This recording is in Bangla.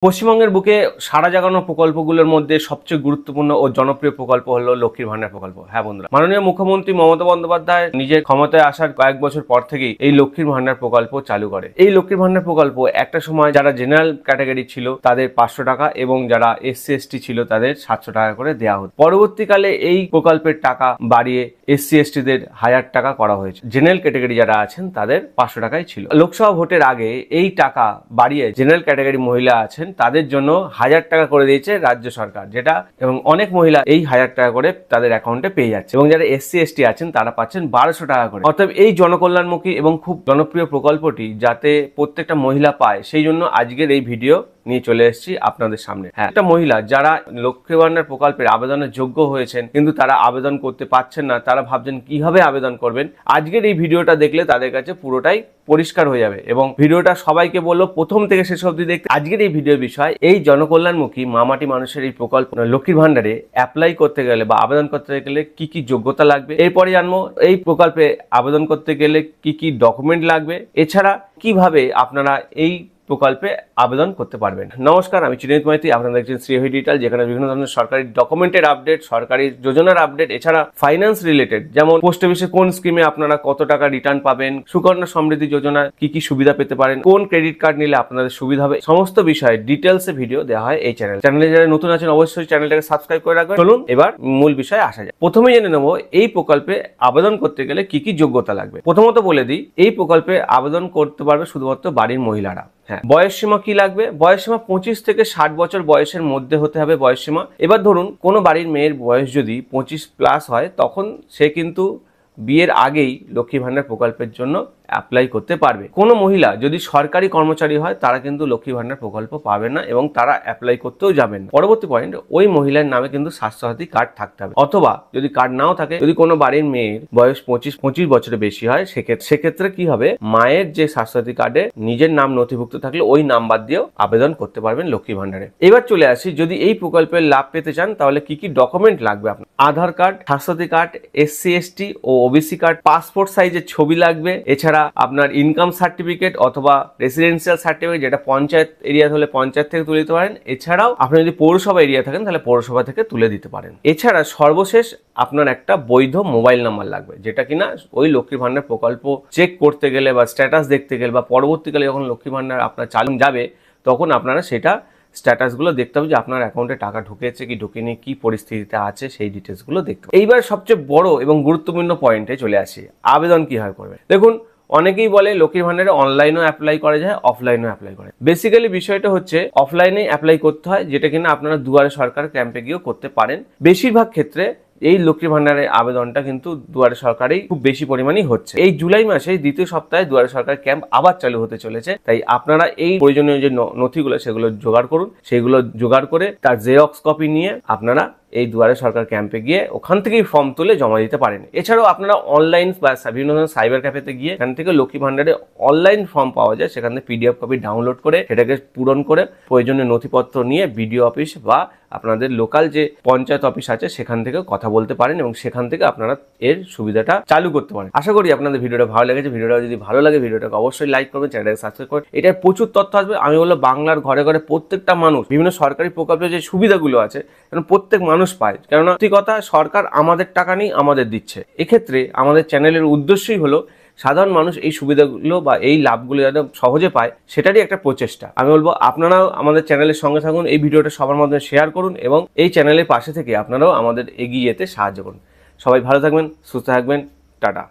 পশ্চিমবঙ্গের বুকে সাড়া জাগানো প্রকল্পগুলোর মধ্যে সবচেয়ে গুরুত্বপূর্ণ ও জনপ্রিয় প্রকল্প হলো লক্ষ্মীর ভান্ডার প্রকল্প। হ্যাঁ বন্ধুরা, মাননীয় মুখ্যমন্ত্রী মমতা বন্দ্যোপাধ্যায় নিজের ক্ষমতায় আসার কয়েক বছর পর থেকেই এই লক্ষ্মীর ভান্ডার প্রকল্প চালু করে। এই লক্ষ্মীর ভান্ডার প্রকল্প একটা সময় যারা জেনারেল ক্যাটাগরি ছিল তাদের 500 টাকা এবং যারা এসসি এসটি ছিল তাদের 700 টাকা করে দেওয়া হতো। পরবর্তীকালে এই প্রকল্পের টাকা বাড়িয়ে এসসি এসটিদের 1000 টাকা করা হয়েছে। জেনারেল ক্যাটাগরি যারা আছেন তাদের 500 টাকাই ছিল। লোকসভা ভোটের আগে এই টাকা বাড়িয়ে জেনারেল ক্যাটাগরি মহিলা আছেন তাদের জন্য 1000 টাকা করে দিয়েছে রাজ্য সরকার, যেটা এবং অনেক মহিলা এই 1000 টাকা করে তাদের অ্যাকাউন্টে পেয়ে যাচ্ছে এবং যারা এসসি এসটি আছেন তারা পাচ্ছেন 1200 টাকা করে। অর্থাৎ এই জনকল্যাণমুখী এবং খুব জনপ্রিয় প্রকল্পটি যাতে প্রত্যেকটা মহিলা পায় সেই জন্য আজকের এই ভিডিও নিয়ে চলে এসেছি আপনাদের সামনে। হ্যাঁ, একটা মহিলা যারা লক্ষ্মী ভান্ডার প্রকল্পের আবেদনের যোগ্য হয়েছেন কিন্তু তারা আবেদন করতে পারছেন না, তারা ভাবছেন কিভাবে আবেদন করবেন। আজকের এই ভিডিওটা দেখলে তাদের কাছে পুরোটাই পরিষ্কার হয়ে যাবে এবং ভিডিওটা সবাইকে বললো প্রথম থেকে শেষ অবধি দেখতে। আজকের এই ভিডিওর বিষয় এই জনকল্যাণমুখী মামাটি মানুষের এই প্রকল্প লক্ষ্মীর ভান্ডারে অ্যাপ্লাই করতে গেলে বা আবেদন করতে গেলে কি কি যোগ্যতা লাগবে, এরপরে জানবো এই প্রকল্পে আবেদন করতে গেলে কি কি ডকুমেন্ট লাগবে, এছাড়া কিভাবে আপনারা এই প্রকল্পে আবেদন করতে পারবেন। নমস্কার, আমি চিরঞ্জিত মাইতি, আপনারা দেখছেন শ্রীহরি ডিজিটাল, যেখানে বিভিন্ন ধরনের সরকারি ডকুমেন্টের আপডেট, সরকারি যোজনার আপডেট, এছাড়া ফাইন্যান্স রিলেটেড যেমন পোস্ট অফিসে কোন স্কিমে আপনারা কত টাকা রিটার্ন পাবেন, সুকন্যা সমৃদ্ধি যোজনা কি কি সুবিধা পেতে পারেন, কোন ক্রেডিট কার্ড নিলে আপনাদের সুবিধা হবে, সমস্ত বিষয়ে ডিটেলসে ভিডিও দেওয়া হয় এই চ্যানেলে যারা নতুন আছেন অবশ্যই চ্যানেলটাকে সাবস্ক্রাইব করে রাখবেন। চলুন এবার মূল বিষয়ে আসা যায়। প্রথমেই জেনে নেব এই প্রকল্পে আবেদন করতে গেলে কি কি যোগ্যতা লাগবে। প্রথমত বলে দিই, এই প্রকল্পে আবেদন করতে পারবে শুধুমাত্র বাড়ির মহিলারা। হ্যাঁ, বয়স সীমা কি লাগবে? বয়স সীমা 25 থেকে 60 বছর বয়সের মধ্যে হতে হবে বয়স সীমা। এবার ধরুন কোনো বাড়ির মেয়ের বয়স যদি 25+ হয় তখন সে কিন্তু বিয়ের আগেই লক্ষ্মী ভান্ডার প্রকল্পের জন্য অ্যাপ্লাই করতে পারবে। কোনো মহিলা যদি সরকারি কর্মচারী হয় তারা কিন্তু লক্ষ্মী ভান্ডার প্রকল্প পাবে না এবং তারা অ্যাপ্লাই করতেও যাবেন না। পরবর্তী পয়েন্ট, ওই মহিলার নামে কিন্তু স্বাস্থ্যসাথী কার্ড থাকতে হবে, অথবা যদি কার্ড নাও থাকে, যদি কোনো বাড়ির মেয়ের বয়স 25 বছরের বেশি হয় সেক্ষেত্রে কি হবে, মায়ের যে স্বাস্থ্যসাথী কার্ডে নিজের নাম নথিভুক্ত থাকলে ওই নাম্বার দিয়েও আবেদন করতে পারবেন লক্ষ্মী ভান্ডারে। এবার চলে আসি, যদি এই প্রকল্পের লাভ পেতে চান তাহলে কি কি ডকুমেন্ট লাগবে আপনার। Aadhaar card, Swasthyasathi card, SC ST ও ওবিসি কার্ড, পাসপোর্ট সাইজের ছবি লাগবে, এছাড়া আপনার ইনকাম সার্টিফিকেট অথবা রেসিডেন্সিয়াল সার্টিফিকেট, যেটা পঞ্চায়েত এরিয়া হলে পঞ্চায়েত থেকে তুলে দিতে পারেন। এছাড়াও আপনি যদি পৌরসভা এরিয়া থাকেন তাহলে পৌরসভা থেকে তুলে দিতে পারেন। এছাড়া সর্বশেষ আপনার একটা বৈধ মোবাইল নাম্বার লাগবে, যেটা কিনা ওই লক্ষ্মী ভান্ডার প্রকল্প চেক করতে গেলে বা স্ট্যাটাস দেখতে গেলে বা পরবর্তীকালে যখন লক্ষ্মী ভান্ডার আপনার চালু যাবে তখন আপনারা সেটা স্ট্যাটাসগুলো দেখতে হবে যে আপনার অ্যাকাউন্টে টাকা ঢুকেছে কি ঢুকেনি, কি পরিস্থিতিতে আছে সেই ডিটেলসগুলো দেখতে হবে। এইবার সবচেয়ে বড় এবং গুরুত্বপূর্ণ পয়েন্টে চলে আসি, আবেদন কিভাবে করবে। দেখুন, অনেকেই বলে লক্ষ্মীর ভান্ডারে অনলাইনেও অ্যাপ্লাই করা যায়, অফলাইনেও অ্যাপ্লাই করা যায়। বেসিক্যালি বিষয়টা হচ্ছে অফলাইনে অ্যাপ্লাই করতে হয়, যেটা কিনা আপনারা দুয়ারে সরকার ক্যাম্পে গিয়েও করতে পারেন। বেশিরভাগ ক্ষেত্রে এই লক্ষ্মী ভান্ডারের আবেদনটা কিন্তু দুয়ারে সরকারেই খুব বেশি পরিমাণেই হচ্ছে। এই জুলাই মাসে দ্বিতীয় সপ্তাহে দুয়ারে সরকার ক্যাম্প আবার চালু হতে চলেছে, তাই আপনারা এই প্রয়োজনীয় যে নথিগুলো সেগুলো জোগাড় করুন। সেগুলো জোগাড় করে তার জেরক্স কপি নিয়ে আপনারা এই দুয়ারে সরকার ক্যাম্পে গিয়ে ওখান থেকেই ফর্ম তুলে জমা দিতে পারেন। এছাড়াও আপনারা অনলাইন বা বিভিন্ন ধরনের সাইবার ক্যাফেতে গিয়ে এখান থেকে লক্ষ্মী ভান্ডারে অনলাইন ফর্ম পাওয়া যায়, সেখান থেকে পিডিএফ কপি ডাউনলোড করে সেটাকে পূরণ করে প্রয়োজনীয় নথিপত্র নিয়ে বিডিও অফিস বা আপনাদের লোকাল যে পঞ্চায়েত অফিস আছে সেখান থেকে কথা বলতে পারেন এবং সেখান থেকে আপনারা এর সুবিধাটা চালু করতে পারেন। আশা করি আপনাদের ভিডিওটা ভালো লেগেছে। ভিডিওটা যদি ভালো লাগে ভিডিওটাকে অবশ্যই লাইক করবেন, চ্যানেলটাকে সাবস্ক্রাইব করবেন। এটার প্রচুর তথ্য আসবে। আমি বলবো বাংলার ঘরে ঘরে প্রত্যেকটা মানুষ বিভিন্ন সরকারি প্রকল্পের যে সুবিধাগুলো আছে প্রত্যেক মানুষ পায়, কেননা সত্যি কথা সরকার আমাদের টাকা নেই আমাদের দিচ্ছে। এক্ষেত্রে আমাদের চ্যানেলের উদ্দেশ্যই হলো সাধারণ মানুষ এই সুবিধাগুলো বা এই লাভগুলো যাতে সহজে পায় সেটারই একটা প্রচেষ্টা। আমি বলবো আপনারাও আমাদের চ্যানেলের সঙ্গে থাকুন, এই ভিডিওটা সবার মাধ্যমে শেয়ার করুন এবং এই চ্যানেলের পাশে থেকে আপনারাও আমাদের এগিয়ে যেতে সাহায্য করুন। সবাই ভালো থাকবেন, সুস্থ থাকবেন, টাটা।